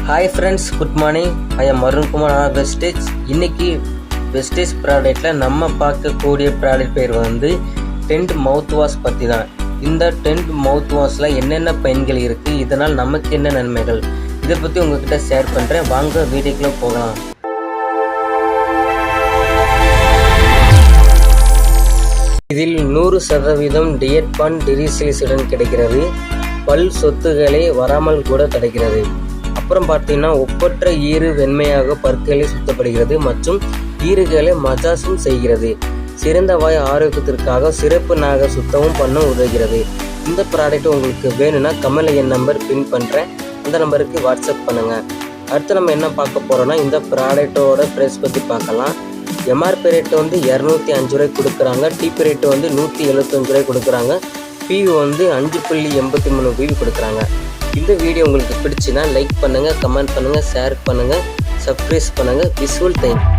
Hi friends, good morning. I am Arun Kumar wastage. இன்னைக்கு wastage ப்ராடக்ட்டில் நம்ம பார்க்கக்கூடிய ப்ராடக்ட் பேர் வந்து டென்ட் மவுத் வாஷ் பற்றி தான். இந்த டென்ட் மவுத் வாஷில் என்னென்ன பயன்கள் இருக்குது, இதனால் நமக்கு என்ன நன்மைகள், இதை பற்றி உங்ககிட்ட ஷேர் பண்ணுறேன். வாங்க வீடியோக்குள்ளே போகலாம். இதில் 100% டியட்பான் டிரிசிலிசுடன் கிடைக்கிறது. பல் சொத்துக்களை வராமல் கூட தடுக்கிறது. அப்புறம் பார்த்தீங்கன்னா ஒப்பற்ற ஈறு வெண்மையாக பற்களை சுத்தப்படுகிறது மற்றும் ஈறுகளை மசாஜும் செய்கிறது. சிறந்த வாய் ஆரோக்கியத்திற்காக சிறப்பு நாக சுத்தமும் பண்ண உதவுகிறது. இந்த ப்ராடக்ட் உங்களுக்கு வேணும்னா கமெண்ட்ல என் நம்பர் பின் பண்ணுறேன், அந்த நம்பருக்கு வாட்ஸ்அப் பண்ணுங்கள். அடுத்து நம்ம என்ன பார்க்க போகிறோன்னா, இந்த ப்ராடக்டோட ப்ரைஸ் பற்றி பார்க்கலாம். எம்ஆர்பி ரேட்டு வந்து 205 ரூபாய் கொடுக்குறாங்க. டிபி ரேட்டு வந்து 175 ரூபாய் கொடுக்குறாங்க. பிவி வந்து 5.83 பிவி கொடுக்குறாங்க. இந்த வீடியோ உங்களுக்கு பிடிச்சுன்னா லைக் பண்ணுங்கள், கமெண்ட் பண்ணுங்கள், ஷேர் பண்ணுங்கள், சப்ஸ்கிரைப் பண்ணுங்கள். Visual thank you.